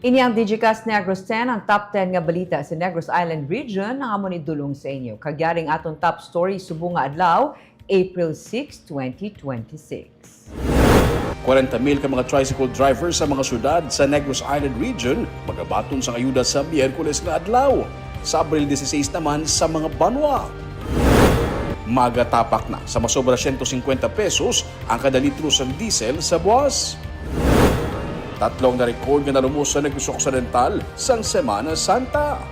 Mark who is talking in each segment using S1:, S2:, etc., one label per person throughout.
S1: Ini ang Digicast Negros 10, ang top 10 nga balita sa Negros Island Region na amo ni dulong sa inyo. Kagyaring atong top story subong nga adlaw, April 6, 2026.
S2: 40,000 ka mga tricycle drivers sa mga syudad sa Negros Island Region magabaton sa ayuda sa Miyerkules nga adlaw. Sa Abril 16 naman sa mga banwa. Magatapak na sa masobra 150 pesos ang kada litro sa diesel sa buwas. Tatlong na-record nga nalumos sa Negros Occidental sang Semana Santa.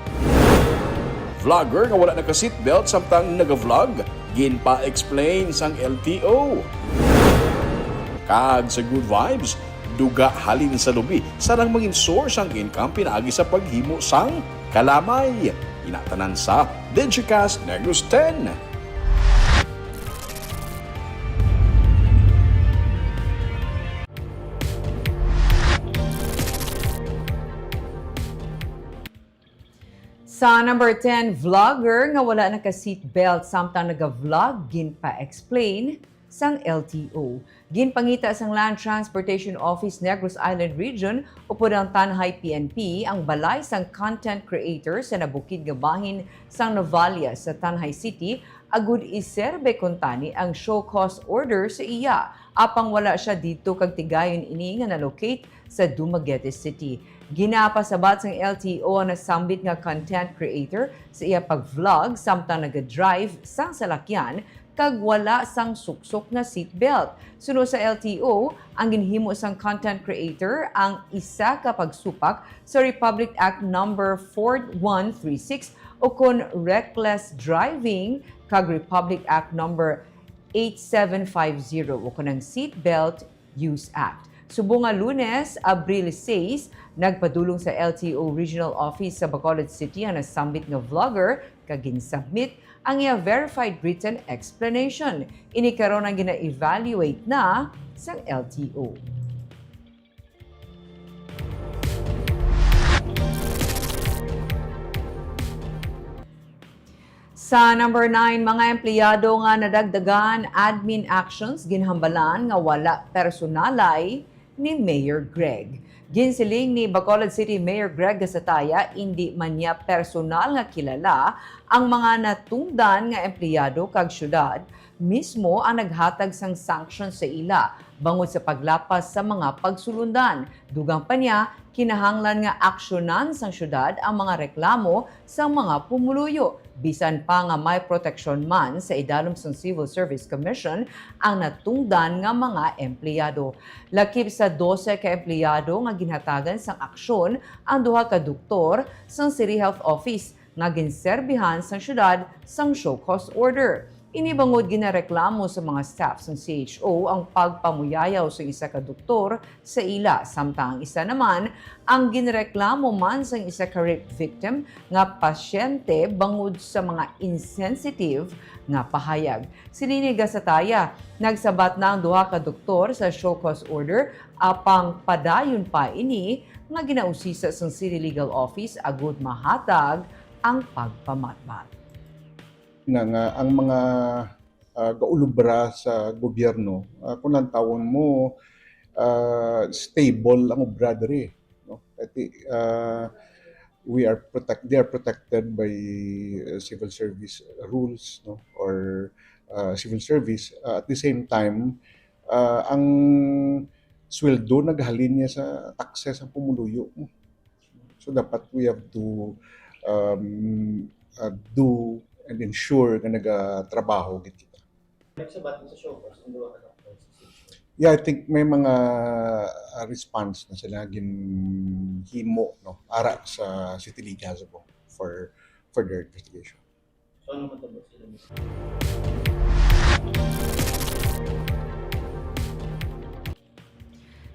S2: Vlogger nga wala naka-seatbelt samtang nag-vlog, ginpa-explain sang LTO. Kag sa good vibes, duga halin sa lubi sarang mangin source ang income pinaagi sa paghimo sang kalamay. Inatanan sa Digicast Negros 10.
S1: Sa number 10, vlogger nga wala naka-seatbelt samtang naga-vlog ginpa-explain sang LTO. Ginpangita sang Land Transportation Office Negros Island Region upod ang Tanhay PNP ang balay sang content creator sa nabukid nga bahin sang Novalias sa Tanhay City agud iserbe kuntani ang show cause order sa iya apang wala siya dito kag tigayon ini nga na-locate sa Dumaguete City. Ginapasabat sang LTO ang nasambit nga content creator sa iya pag-vlog samtang nag-drive sang salakyan kag wala sang suksok na seatbelt. Sunod sa LTO, ang ginhimo sang content creator ang isa ka pagsupak sa Republic Act number 4136 o kon reckless driving kag Republic Act number 8750 o kon Seatbelt Use Act. Subong nga Lunes, Abril 6, nagpadulong sa LTO Regional Office sa Bacolod City ang nasambit nga vlogger kag ginsubmit ang iya verified written explanation. Ini karon ang gina-evaluate na sang LTO. Sa number 9, mga empleyado nga nadagdagan admin actions ginhambalan nga wala personalay ni Mayor Greg. Ginsiling ni Bacolod City Mayor Greg Gasataya, hindi man niya personal nga kilala ang mga natungdan nga empleyado kag syudad, mismo ang naghatag sang sanction sa ila bangod sa paglapas sa mga pagsulundan. Dugang pa niya, kinahanglan nga aksyonan sang syudad ang mga reklamo sa mga pumuluyo. Bisan pa nga may proteksyon man sa idalom sang Civil Service Commission ang natungdan nga mga empleyado. Lakip sa 12 ka empleyado nga ginhatagan sang aksyon ang duha ka doktor sang City Health Office nga ginserbihan sang syudad sang show cause order. Inibangod ginareklamo sa mga staff ng CHO ang pagpamuyayaw sa isa ka doktor sa ila, samtang isa naman ang ginreklamo man sa isa ka rape victim nga pasyente bangod sa mga insensitive nga pahayag. Sinini Gasataya, nagsabat na ang duha ka doktor sa show cause order apang padayon pa ini nga ginausisa sa City Legal Office agud mahatag ang pagpamatmat.
S3: Nga ang mga gaulubra sa gobyerno, kung ang tawon mo, stable ang obra diri, no? They are protected by civil service rules, no? Or civil service. At the same time, ang sweldo naghalin niya sa taxes ang pumuluyo. So dapat we have to do and ensure na nagatrabaho gid kita.
S4: Nagsabat sa show cause ang duwa ka doctors.
S3: Yeah, I think may mga response na sila ginhimo, no, ara sa City Legal for further investigation.
S4: So ano matubos sila?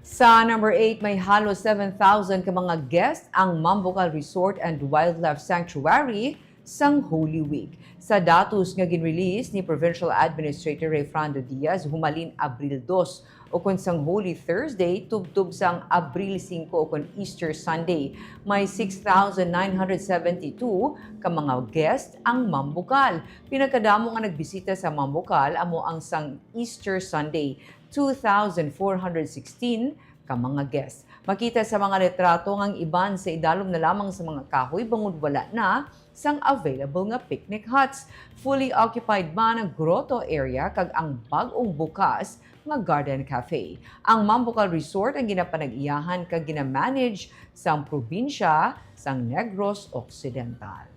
S1: Sa number 8, may halos 7,000 ka mga guests ang Mambucal Resort and Wildlife Sanctuary sang Holy Week. Sa datos nga ginrelease ni Provincial Administrator Rayfrando Diaz, humalin Abril 2 o kun sang Holy Thursday, tubtub sang Abril 5 o kun Easter Sunday. May 6,972 ka mga guest ang Mambucal. Pinakadamo nga nagbisita sa Mambucal amo ang sang Easter Sunday, 2,416 ka mga guests. Makita sa mga litrato ang iban sa idalom na lamang sa mga kahoy bangod wala na sang available nga picnic huts. Fully occupied man ang grotto area kag ang bag-ong bukas nga garden cafe. Ang Mambucal Resort ang ginapanag-iyahan kag ginamanage sang probinsya sang Negros Occidental.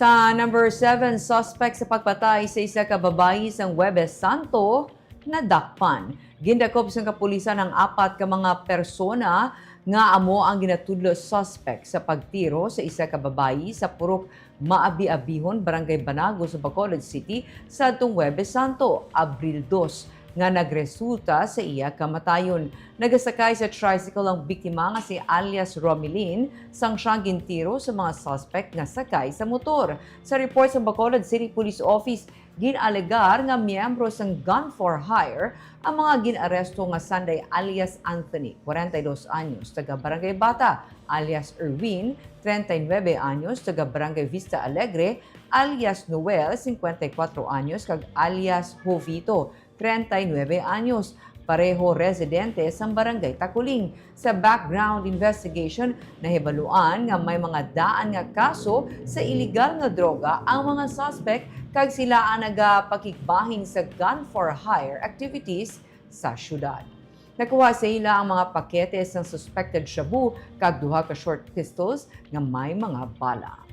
S1: Sa number 7, suspect sa pagpatay sa isa ka babayi sa Huwebes Santo nadakpan. Gindakop sa kapulisan ang 4 ka mga persona nga amo ang ginatudlo suspect sa pagtiro sa isa ka babayi sa purok Maabi-Abihon, Barangay Banago sa Bacolod City sa atong Huwebes Santo, Abril 2 nga nagresulta sa iya kamatayon. Nagasakay sa tricycle ang biktima nga si alias Romilin sang siyang gintiro sa mga suspect nga sakay sa motor. Sa report sa Bacolod City Police Office, ginalegar nga miyembro sang Gun for Hire ang mga ginaresto nga Sunday alias Anthony, 42 anyos, taga Barangay Bata, alias Erwin, 39 anyos, taga Barangay Vista Alegre, alias Noel, 54 anyos, kag alias Jovito, 39 anyos, pareho residente sa Barangay Takuling. Sa background investigation, nahibaluan nga may mga daan nga kaso sa illegal nga droga ang mga suspect kag sila ang nagapakikbahin sa gun for hire activities sa syudad. Nakuha sa ila ang mga pakete ng suspected shabu kag duha ka short pistols nga may mga bala.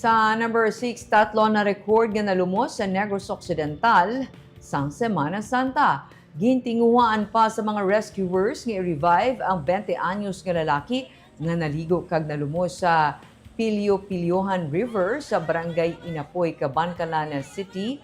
S1: Sa number 6, tatlo na record nga nalumos sa Negros Occidental sang Semana Santa. Gintinguhaan pa sa mga rescuers nga i-revive ang 20 anyos nga lalaki nga naligo kag nalumos sa Pilyo-Pilyohan River sa Barangay Inapoy, Cabancalana City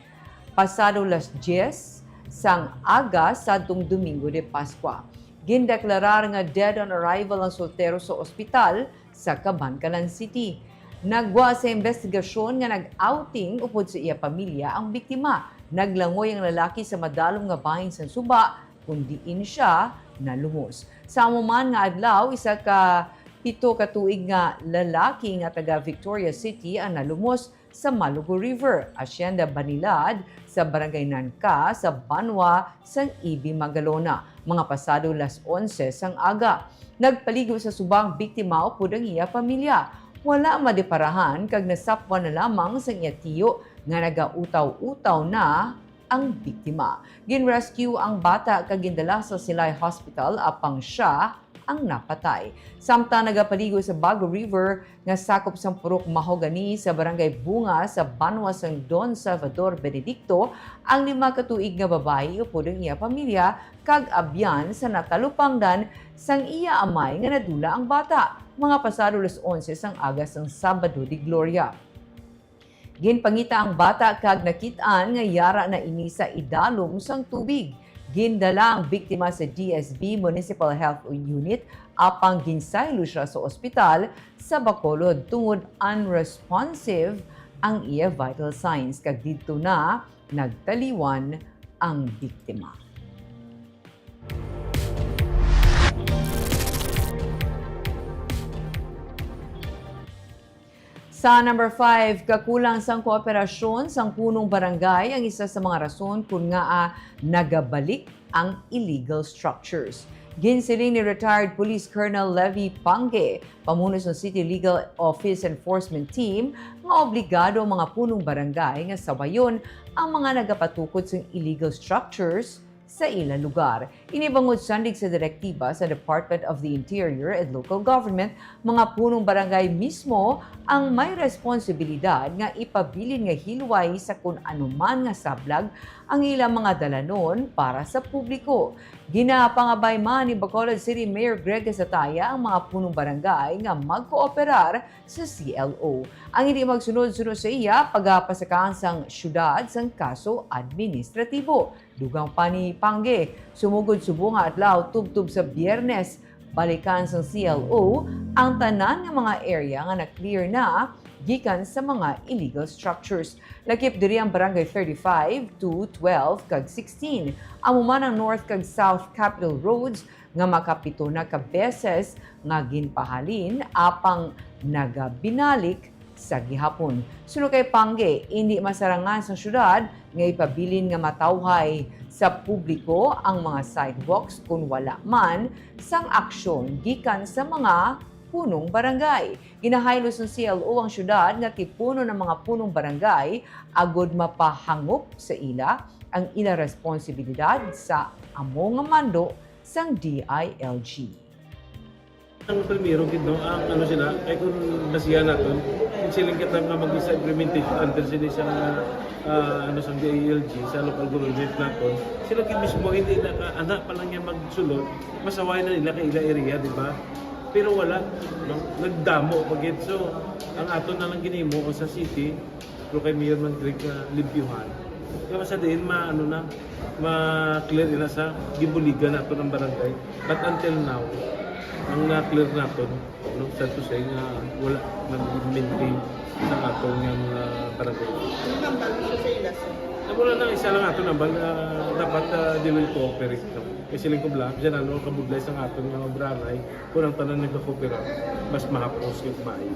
S1: pasado las 10 sang aga sadtong Domingo de Pascua. Gindeklarar nga dead on arrival ang soltero sa ospital sa Cabancalan City. Nagwa sa investigasyon nga nag-outing upod sa iya pamilya ang biktima. Naglangoy ang lalaki sa madalom nga bahin sa suba, kundiin siya nalumos. Sa amuman nga adlaw, isa ka 7 ka tuig nga lalaki nga taga Victoria City ang nalumos sa Malugo River, Hacienda Banilad, sa Barangay Nanka, sa Banwa, sang Ibi, Magalona. Mga pasado las 11 sang aga. Nagpaligo sa subang biktima upod ang iya pamilya. Wala madiparahan kag nasapwan na lamang sa iya tiyo nga nagautaw-utaw na ang biktima. Ginrescue ang bata kag gindala sa Silay Hospital apang siya ang napatay. Samtang nagapaligo sa Bago River nga sakop sa purok Mahogany sa Barangay Bunga sa Banwa sang Don Salvador Benedicto, ang 5 ka tuig nga babayi upod ang iya pamilya kag abyan sa natalupangdan sang iya amay nga nadula ang bata. Mga pasado las 11 sang aga sang Sabado de Gloria. Ginpangita ang bata kag nakitaan nga yara na ini sa idalom sang tubig. Gindala ang biktima sa DSB Municipal Health Unit apang ginsaylo siya sa ospital sa Bacolod tungod unresponsive ang iya vital signs kag didto na nagtaliwan ang biktima. Sa number 5, kakulang sang kooperasyon sang punong barangay ang isa sa mga rason kung nga nagabalik ang illegal structures. Ginsiling ni retired Police Colonel Levy Pange, pamuno sa City Legal Office Enforcement Team, nga obligado ang mga punong barangay nga sabayon ang mga nagapatukod sa illegal structures sa ilang lugar. Inibangod sandig sa direktiba sa Department of the Interior and Local Government, mga punong barangay mismo ang may responsibilidad nga ipabilin nga hilway sa kung anuman nga sablag ang ilang mga dalanon para sa publiko. Ginapangabay man ni Bacolod City Mayor Greg Casataya ang mga punong barangay nga magkooperar sa CLO. Ang hindi magsunod-sunod sa iya, pagpasakahan sang syudad sang kaso administratibo. Dugang pa ni Pange, sumugod subunga adlaw tubtub sa Biyernes, Balikan sa CLO ang tanan ng mga area nga na-clear na gikan sa mga illegal structures. Lakip diri ang Barangay 35 to 12 kag 16. Amo man ang North kag South Capitol Roads nga makapito na ka beses nga ginpahalin apang nagabinalik sa gihapon. Suno kay Pangge, hindi masarangan sa syudad nga ipabilin nga matawhay sa publiko ang mga sidewalks kung wala man sang aksyon gikan sa mga punong barangay. Ginahaylos ng CLO ang syudad nga tipuno ng mga punong barangay agod mapahangop sa ila ang ila responsibilidad sa amo nga mando sang DILG.
S5: Ang primero gid no, ang ano sila ay kung nasiya naton kung silang kita nga mag-isa implementation under sila sa ano sa DILG sa local government naton, sila gid mismo hindi na anak pa lang niya magsulod, masaway na nila kay ila area, di ba? Pero wala no, nagdamo pagit. So ang aton na lang ginimo sa city pro kay Mayor Mandrig libyuhan. Kaya sa diin ma-clear na sa gibuligan nato ng barangay. But until now, ang na-clear natin, no, sa to say nga wala nag-maintain sa atong yung barangay.
S6: Ano bang bago siya sa ilas?
S5: Wala lang, isa lang ato nambal dapat they will cooperate. No? Kasi silang kubla, dyan ano, kabudlay sa atong mga baranay, kung ang tanan nagka-cooperate, mas mahapos yung kumain.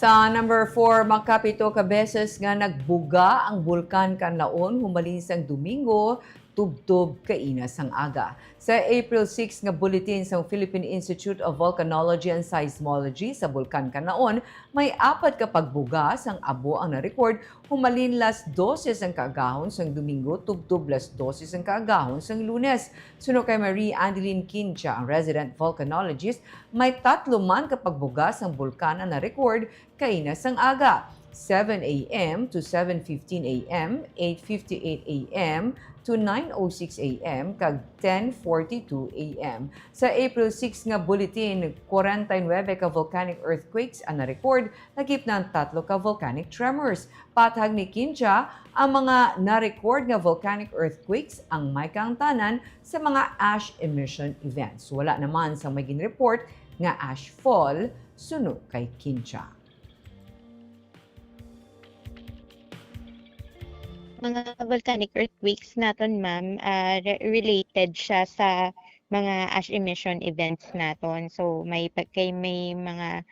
S1: Sa number 4, makapito ka beses nga nagbuga ang bulkan kanlaon humalin sang Domingo, tubtob kainas ang aga. Sa April 6 nga bulletin sa Philippine Institute of Volcanology and Seismology sa bulkan kanlaon, may 4 ka pagbuga sang abo ang na-record humalin las 12 ang kaagahon sang Domingo, tubtob las 12 ang kaagahon sang Lunes. Suno kay Marie Andeline Quincha, ang resident volcanologist, may 3 man ka pagbuga sang bulkan ang na-record kainas ang aga. 7 a.m. to 7:15 a.m., 8:58 a.m. to 9:06 a.m. kag 10:42 a.m. Sa April 6 nga bulletin, 49 ka volcanic earthquakes ang na-record, lagip ng 3 ka volcanic tremors. Patag ni Quincha, ang mga na-record nga volcanic earthquakes ang may kaangtanan sa mga ash emission events. Wala naman sa may report nga ash fall suno kay Quincha.
S7: Mga volcanic earthquakes naton ma'am, related siya sa mga ash emission events naton. So may mga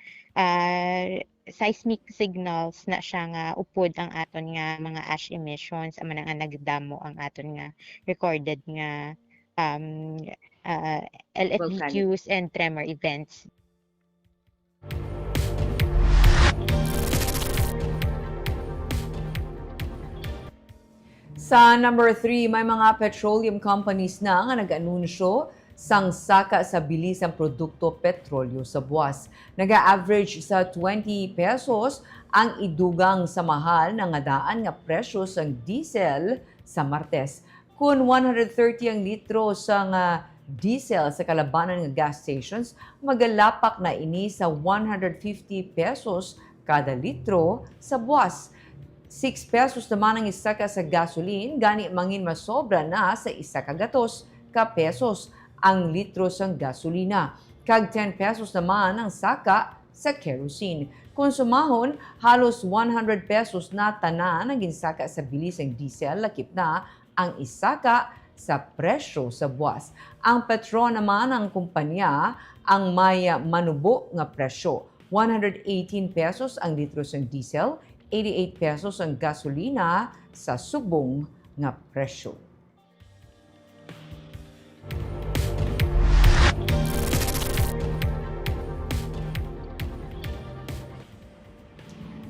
S7: seismic signals na siya nga upod ang aton nga mga ash emissions ama nga nagdamo ang aton nga recorded nga LFDQs and tremor events.
S1: Sa number 3, may mga petroleum companies na nga nag-anunsyo sang saka sa bilis ang produkto petrolyo sa buwas. Nag-average sa 20 pesos ang idugang sa mahal na nga daan nga presyo sang diesel sa Martes. Kung 130 ang litro sang diesel sa kalabanan nga gas stations, magalapak na ini sa 150 pesos kada litro sa buwas. 6 pesos naman ang isa ka sa gasoline, gani mangin masobra na sa isa ka gatos ka pesos ang litro sang gasolina. Kag 10 pesos naman ang saka sa kerosene. Kung sumahon, halos 100 pesos na tanan ang ginsaka sa bilis ang diesel, lakip na ang isaka sa presyo sa buwas. Ang Petro naman ang kumpanya ang may manubo nga presyo. 118 pesos ang litro sang diesel, 88 pesos ang gasolina sa subong nga presyo.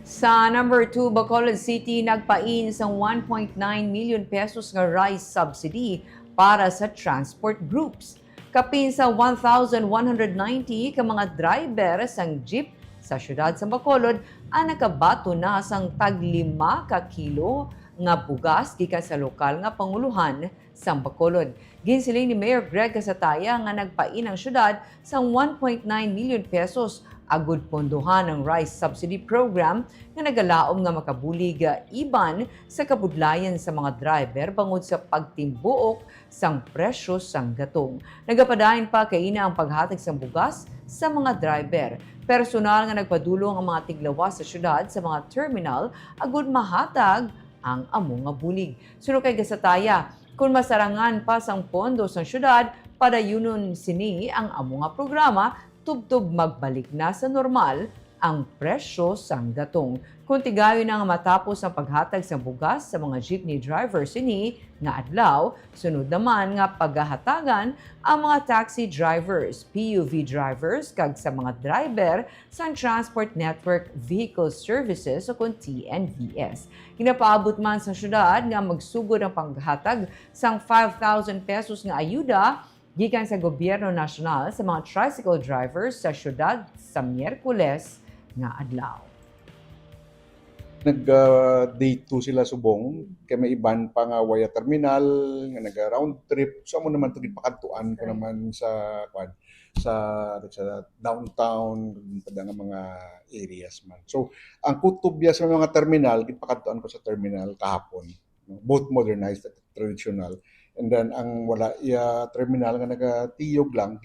S1: Sa number 2, Bacolod City nagpain sa 1.9 million pesos nga rice subsidy para sa transport groups. Kapin sa 1,190 ka mga driver sang jeep sa syudad sa Bacolod ang nakabato na sang tag 5 ka kilo nga bugas gikan sa lokal nga panguluhan sa Bacolod. Ginsiling ni Mayor Greg Casataya nga nagpain ang syudad sang 1.9 million pesos agud pondohan ng rice subsidy program nga nagalaom nga makabulig iban sa kabudlayan sa mga driver bangod sa pagtimbuok sang presyo sang gatong. Nagapadayon pa kaina ang paghatag sang bugas sa mga driver. Personal nga nagpadulong ang mga tiglawas sa syudad sa mga terminal agud mahatag ang among nga bulig. Suno kay gasataya, kung masarangan pa sang pondo sang syudad, padayunon sini ang among nga programa tubtub magbalik na sa normal ang presyo sang gatong. Kung tigayon na nga matapos ang paghatag sa bugas sa mga jeepney drivers sini nga adlaw, sunod naman nga paghahatagan ang mga taxi drivers, PUV drivers kag sa mga driver sa Transport Network Vehicle Services o kung TNVS. Ginapaabot man sa syudad nga magsugod ang paghatag sang 5,000 pesos nga ayuda gikan sa gobyerno nasyonal sa mga tricycle drivers sa syudad sa Miyerkules nga adlaw.
S3: Day 2 sila subong, kay may iban pa nga waya terminal, nga nag-round trip. So, amo naman ito, ipakatuan ko naman sa downtown, pada nga mga areas man. So, ang kutubya sa mga terminal, ipakatuan ko sa terminal kahapon. Both modernized at traditional. And then, ang wala terminal nga nagatiyog lang,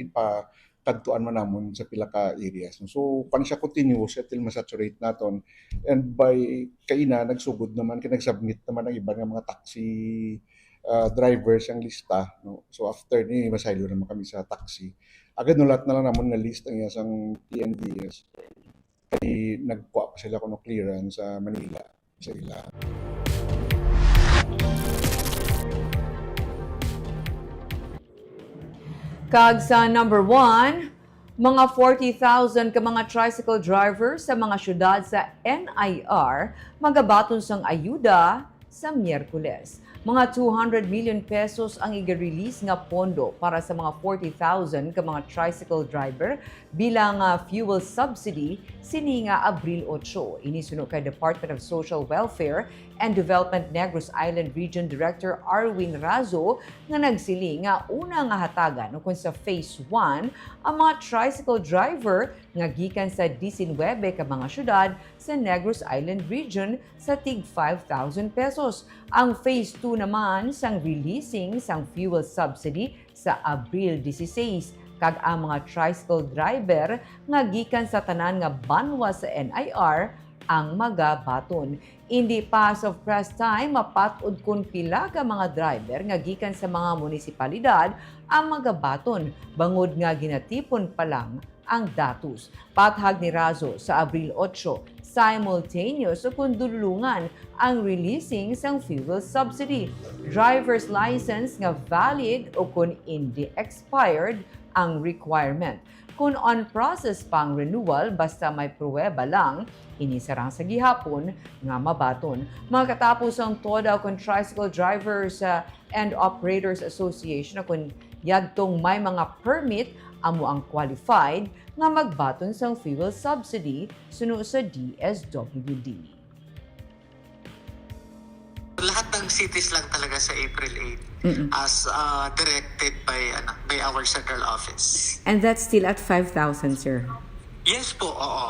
S3: kadtuan man namon sa pila ka areas. So, pan siya continuous until masaturate naton. And by kaina, nagsugod naman, nagsubmit naman ang iba nga mga taxi drivers ang lista. No? So, after ni masaylo naman kami sa taxi. Agad nulat na lang namon nga list ang isang TNVS. Kaya nagkuha pa sila kuno clearance sa Manila sa ila.
S1: Kag sa number 1, mga 40,000 ka mga tricycle drivers sa mga syudad sa NIR magabaton sang ayuda sa Miyerkules. Mga 200 million pesos ang iga-release nga pondo para sa mga 40,000 ka mga tricycle driver bilang fuel subsidy sini nga Abril 8. Inisunod kay Department of Social Welfare and Development Negros Island Region Director Arwin Razo nga nagsiling nga una nga hatagan kung sa Phase 1 ang mga tricycle driver nga gikan sa 19 ka mga syudad sa Negros Island Region sa tig 5,000 pesos. Ang Phase 2 naman sang releasing sang fuel subsidy sa Abril 16 kag ang mga tricycle driver nga gikan sa tanan nga banwa sa NIR ang magabaton. Hindi pa as of press time mapatud kun pila ka mga driver nga gikan sa mga munisipalidad ang magabaton bangod nga ginatipon pa lang ang datos. Pathag ni Razo sa Abril 8, simultaneous o kundulungan ang releasing sang fuel subsidy. Driver's license nga valid o kung hindi expired ang requirement. Kung on-process pang renewal, basta may pruweba lang, inisarang sa gihapon nga mabaton. Mga katapos ang TODA kung Tricycle Drivers and Operators Association kung yadtong may mga permit amo ang qualified nga magbaton sang fuel subsidy suno sa DSWD.
S8: Lahat ng cities lang talaga sa April 8 as directed by our central office.
S1: And that's still at 5,000, sir?
S8: Yes po, oo.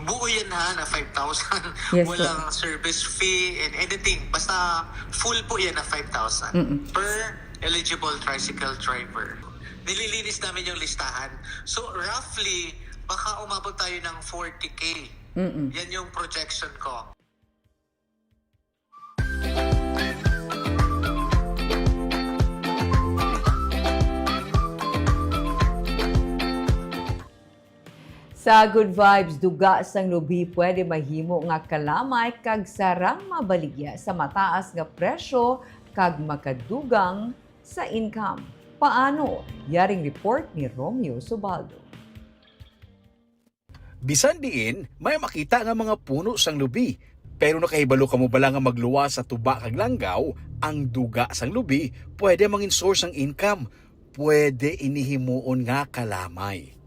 S8: Buo yan na 5,000.
S1: Yes,
S8: Walang service fee and anything. Basta full po yan na 5,000 per eligible tricycle driver. Nililinis namin yung listahan. So roughly, baka umabot tayo ng 40K. Yan yung projection ko.
S1: Sa Good Vibes, duga sang lubi pwede mahimo nga kalamay kag sarang mabaligya sa mataas nga presyo kag makadugang sa income. Paano? Yaring report ni Romeo Subaldo.
S2: Bisan diin, may makita nga mga puno sang lubi. Pero nakahibalo ka mo bala nga magluwa sa tuba kag langgaw, ang duga sang lubi pwede mangin source ang income. Pwede inihimuon nga kalamay.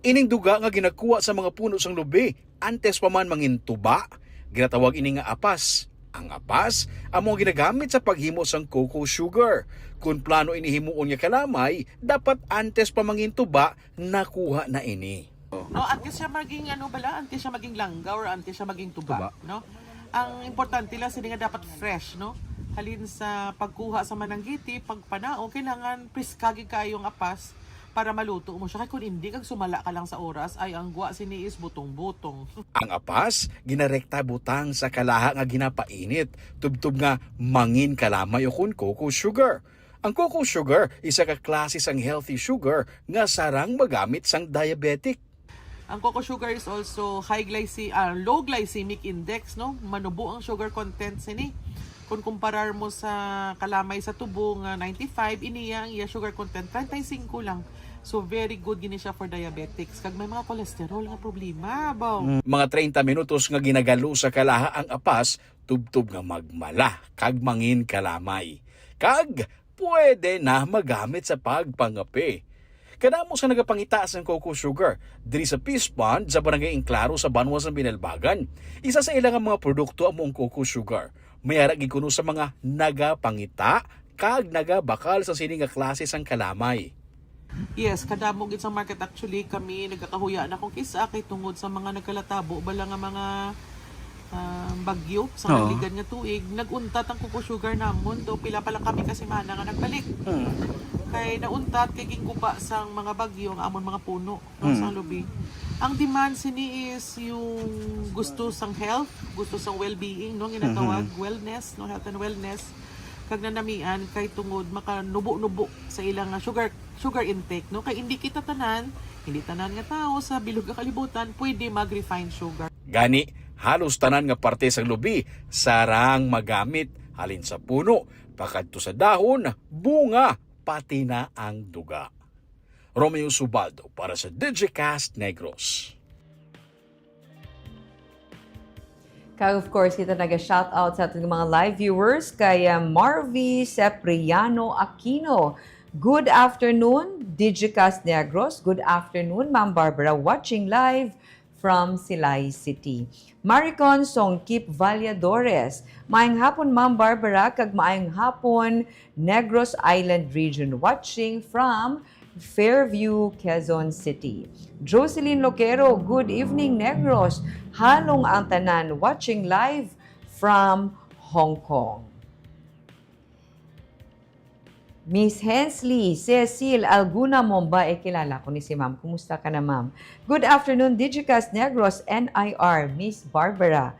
S2: Ining duga nga ginakuha sa mga puno sang lubi, antes pa man mangin tuba, ginatawag ini nga apas. Ang apas, amo ginagamit sa paghimo sang cocoa sugar. Kung plano inihimuon nga kalamay, dapat antes pa mangintuba, nakuha na ini.
S9: No, antes siya maging antes siya maging langga or antes siya maging tuba, no? Ang importante lang sila nga dapat fresh, no? Halin sa pagkuha sa mananggiti, pagpanao, kailangan priskagi kayong apas para maluto mo siya. Kaya kung hindi kag sumala ka lang sa oras, ay ang guwa siniis butong-butong.
S2: Ang apas, ginarekta butang sa kalaha nga ginapainit, tubtub nga mangin kalamay o kun cocoa sugar. Ang cocoa sugar, isa ka klase sang healthy sugar nga sarang magamit sang diabetic.
S9: Ang cocoa sugar is also low glycemic index, no? Manubo ang sugar content sini. Kung kumparar mo sa kalamay sa tubo nga 95, iniya ang iya sugar content 35 lang. So very good gini siya for diabetics. Kag may mga cholesterol nga problema, baw.
S2: Mga 30 minutos nga ginagalo sa kalaha ang apas, tubtub nga magmala, kag mangin kalamay. Kag pwede na magamit sa pagpangape. Kanamo sa nagapangitaas ng cocoa sugar, diri sa Peace Pond sa Barangay Inclaro sa Banwa sa Binalbagan. Isa sa ilang mga produkto among cocoa sugar. Mayara gikuno sa mga nagapangita kag nagabakal sa sini nga klase sang kalamay.
S9: Yes, kadamog sa market actually kami nagkakahuya na kung kisa kay tungod sa mga nagkalatabo bala nga mga bagyo sa ligan nga tuig, naguntat ang cocoa sugar namon do pila pa lang kami kasi mana nga nagbalik. Kay nauntat kay gingguba sang mga bagyo nga amon mga puno sa lubi. Ang demand sini is yung gusto sang health, gusto sang well-being, no, ginatawag wellness, no, health and wellness. Kag nanamian kay tungod makanubo-nubo sa ilang sugar intake, no, kay hindi tanan nga tao sa bilog nga kalibutan pwede mag-refined sugar.
S2: Gani, halos tanan nga parte sang lubi sarang magamit halin sa puno, pakadto sa dahon, bunga, pati na ang duga. Romeo Subaldo para sa Digicast Negros.
S1: Kaya of course, kita naga-shoutout sa ating mga live viewers kay Marvy Sepriano Aquino. Good afternoon, Digicast Negros. Good afternoon, Ma'am Barbara, watching live from Silay City. Maricon Songkip Valladores. Maayong hapon, Ma'am Barbara, kag maayong hapon, Negros Island Region, watching from Fairview, Quezon City. Jocelyn Loquero, good evening, Negros. Halong ang tanan, watching live from Hong Kong. Miss Hensley, Cecil Alguna Momba, kilala ko ni si ma'am. Kumusta ka na, ma'am? Good afternoon, Digicast Negros, NIR, Miss Barbara.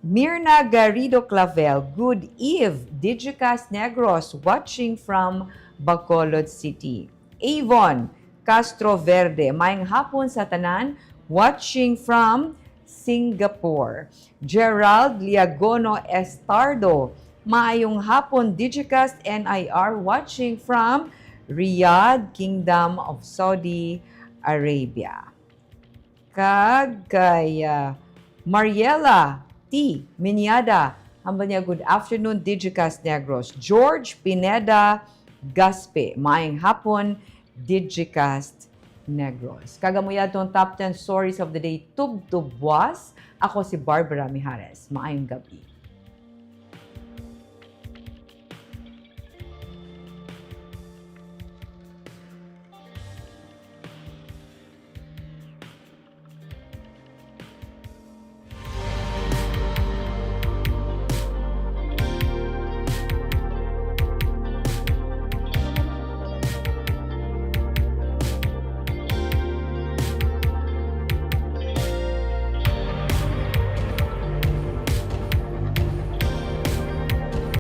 S1: Mirna Garrido Clavel, good eve, Digicast Negros, watching from Bacolod City. Avon Castro Verde, maayong hapon sa tanan, watching from Singapore. Gerald Liagono Estardo, maayong hapon, Digicast NIR, watching from Riyadh, Kingdom of Saudi Arabia. Kagaya Mariela T. Minyada, hamba niya, good afternoon, Digicast Negros. George Pineda Gaspe, maayong hapon, Digicast Negros. Kagamuya itong top 10 stories of the day, tub-tub was. Ako si Barbara Mijares. Maayong gabi.